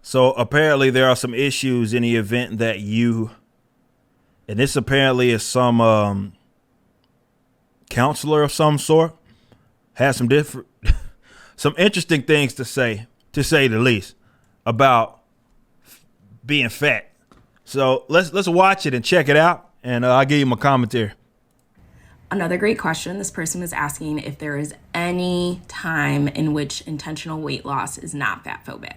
So apparently there are some issues in the event that and this apparently is some counselor of some sort, has some different, some interesting things to say the least, about being fat. So let's watch it and check it out, and I'll give you my commentary. Another great question. This person was asking if there is any time in which intentional weight loss is not fat phobic.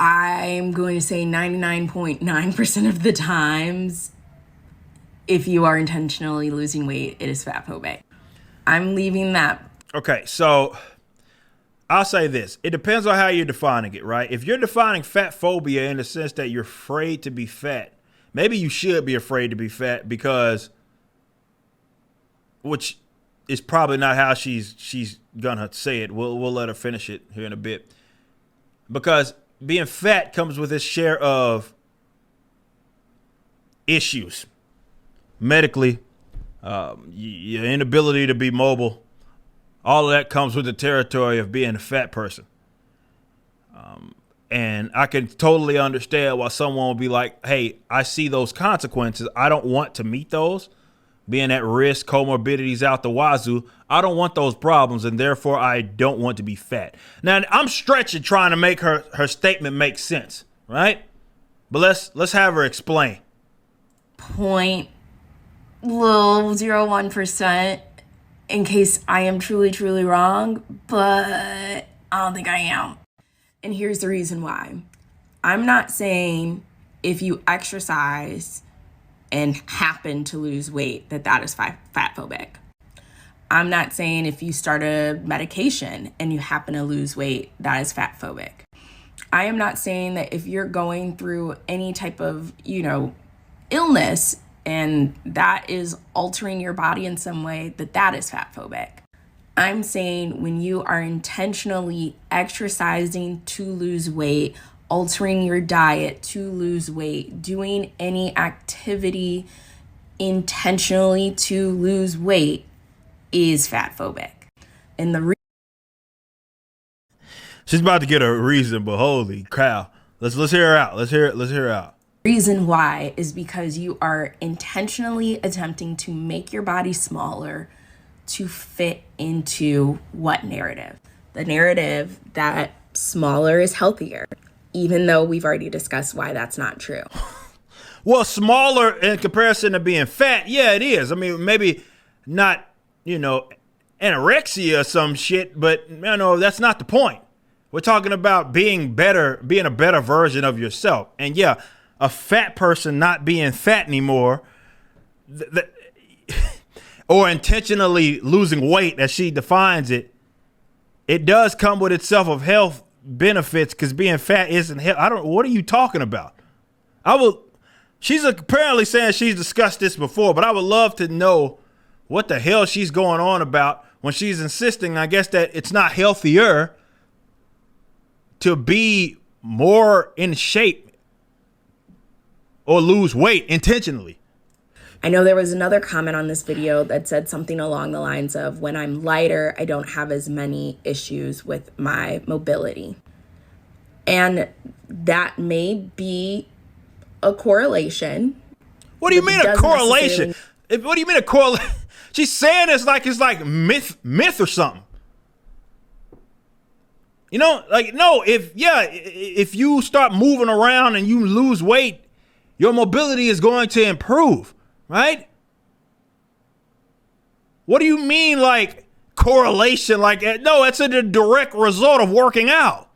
I'm going to say 99.9% of the times, if you are intentionally losing weight, it is fat phobic. I'm leaving that. Okay, so I'll say this. It depends on how you're defining it, right? If you're defining fat phobia in the sense that you're afraid to be fat, maybe you should be afraid to be fat because, which is probably not how she's gonna say it. We'll let her finish it here in a bit. Because being fat comes with its share of issues. Medically, your inability to be mobile, all of that comes with the territory of being a fat person. And I can totally understand why someone will be like, hey, I see those consequences. I don't want to meet those. Being at risk, comorbidities out the wazoo. I don't want those problems, and therefore I don't want to be fat. Now, I'm stretching trying to make her statement make sense, right? But let's have her explain. 0.01%, in case I am truly, truly wrong, but I don't think I am. And here's the reason why. I'm not saying if you exercise and happen to lose weight, that is fat phobic. I'm not saying if you start a medication and you happen to lose weight, that is fat phobic. I am not saying that if you're going through any type of, illness and that is altering your body in some way, that is fat phobic. I'm saying when you are intentionally exercising to lose weight, altering your diet to lose weight, doing any activity intentionally to lose weight is fat phobic. And she's about to get a reason, but holy cow. Let's hear her out. Let's hear her out. Reason why is because you are intentionally attempting to make your body smaller to fit into what narrative? The narrative that smaller is healthier, even though we've already discussed why that's not true. Well, smaller in comparison to being fat, yeah, it is. I mean, maybe not, anorexia or some shit, but that's not the point. We're talking about being a better version of yourself. And yeah, a fat person not being fat anymore, or intentionally losing weight, as she defines it, it does come with itself of health benefits, because being fat isn't health. What are you talking about? She's apparently saying she's discussed this before, but I would love to know what the hell she's going on about when she's insisting, I guess, that it's not healthier to be more in shape or lose weight intentionally. I know there was another comment on this video that said something along the lines of, when I'm lighter, I don't have as many issues with my mobility. And that may be a correlation. What do you mean a correlation? What do you mean a correlation? She's saying it's like myth or something. No, if you start moving around and you lose weight, your mobility is going to improve. Right? What do you mean, like, correlation? Like, no, it's a direct result of working out.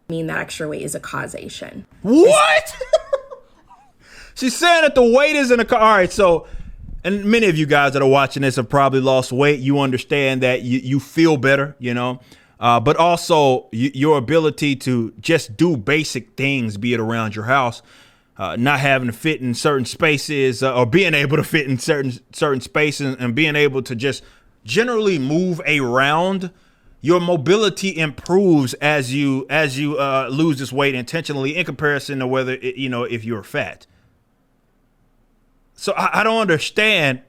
I mean, that extra weight is a causation. What? She's saying that the weight isn't all right, so, and many of you guys that are watching this have probably lost weight. You understand that you feel better, but also your ability to just do basic things, be it around your house, not having to fit in certain spaces, or being able to fit in certain spaces, and being able to just generally move around. Your mobility improves as you lose this weight intentionally, in comparison to whether if you're fat. So I don't understand.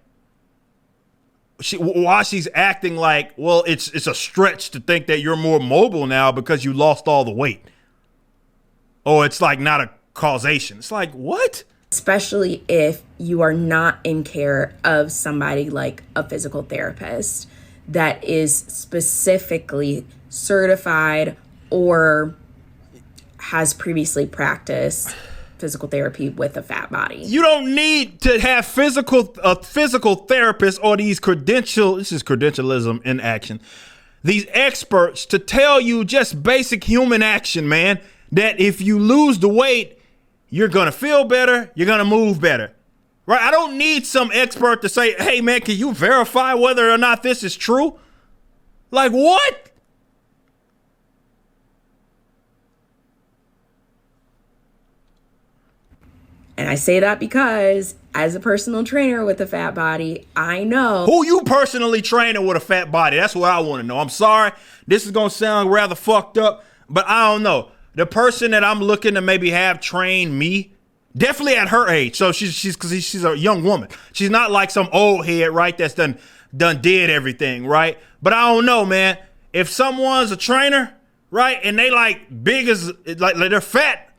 why she's acting like, well, it's a stretch to think that you're more mobile now because you lost all the weight. Oh, it's like not a causation. It's like, what? Especially if you are not in care of somebody like a physical therapist that is specifically certified or has previously practiced physical therapy with a fat body. You don't need to have a physical therapist or this is credentialism in action. These experts to tell you just basic human action, man, that if you lose the weight, you're going to feel better, you're going to move better. Right? I don't need some expert to say, hey, man, can you verify whether or not this is true? Like, what? And I say that because as a personal trainer with a fat body, I know. Who you personally training with a fat body? That's what I want to know. I'm sorry. This is going to sound rather fucked up, but I don't know. The person that I'm looking to maybe have train me, definitely at her age. So she's a young woman. She's not like some old head, right? That's done did everything, right? But I don't know, man. If someone's a trainer, right, and they like big as like they're fat,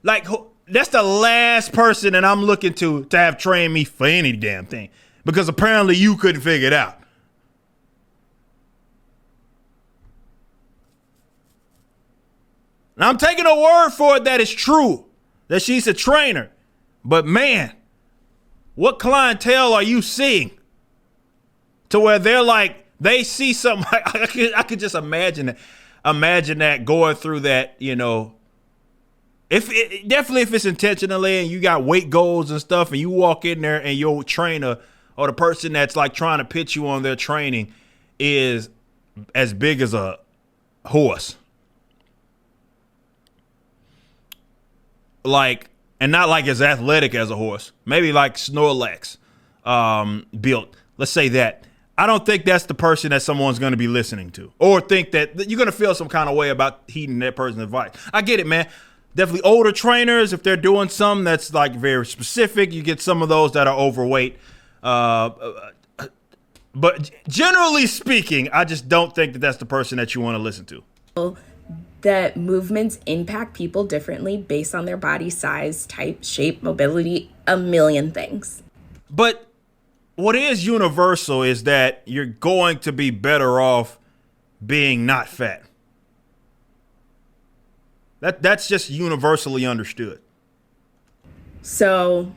like that's the last person that I'm looking to have trained me for any damn thing, because apparently you couldn't figure it out. Now I'm taking a word for it that it's true, that she's a trainer. But man, what clientele are you seeing to where they're like, they see something? I could just imagine that going through that, you know. Definitely if it's intentionally and you got weight goals and stuff and you walk in there and your trainer or the person that's like trying to pitch you on their training is as big as a horse. Like, and not like as athletic as a horse, maybe like Snorlax built. Let's say that. I don't think that's the person that someone's going to be listening to, or think that you're going to feel some kind of way about heeding that person's advice. I get it, man. Definitely older trainers, if they're doing something that's like very specific, you get some of those that are overweight. But generally speaking, I just don't think that that's the person that you want to listen to. That movements impact people differently based on their body size, type, shape, mobility, a million things. But what is universal is that you're going to be better off being not fat. That's just universally understood. So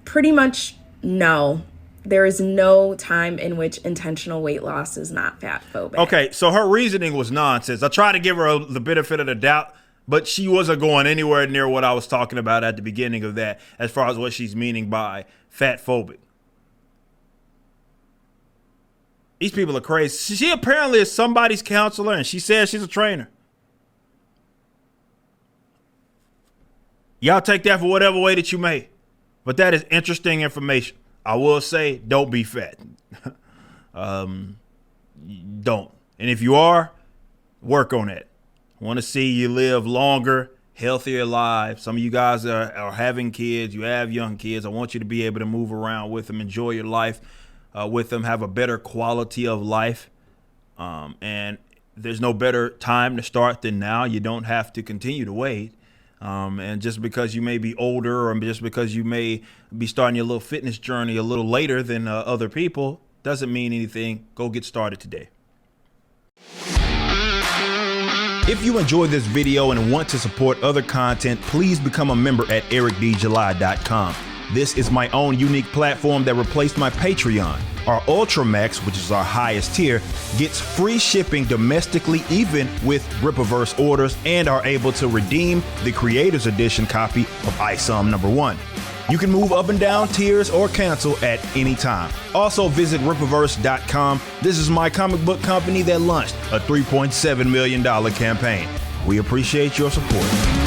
pretty much no. There is no time in which intentional weight loss is not fat phobic. Okay, so her reasoning was nonsense. I tried to give her the benefit of the doubt, but she wasn't going anywhere near what I was talking about at the beginning of that as far as what she's meaning by fat phobic. These people are crazy. She apparently is somebody's counselor and she says she's a trainer. Y'all take that for whatever way that you may. But that is interesting information. I will say, don't be fat. Don't. And if you are, work on it. I want to see you live longer, healthier lives. Some of you guys are having kids. You have young kids. I want you to be able to move around with them, enjoy your life with them, have a better quality of life. And there's no better time to start than now. You don't have to continue to wait. And just because you may be older or just because you may be starting your little fitness journey a little later than other people doesn't mean anything. Go get started today. If you enjoyed this video and want to support other content, please become a member at ericdjuly.com. This is my own unique platform that replaced my Patreon. Our Ultra Max, which is our highest tier, gets free shipping domestically even with Rippaverse orders and are able to redeem the Creators Edition copy of ISOM #1. You can move up and down tiers or cancel at any time. Also visit Rippaverse.com. This is my comic book company that launched a $3.7 million campaign. We appreciate your support.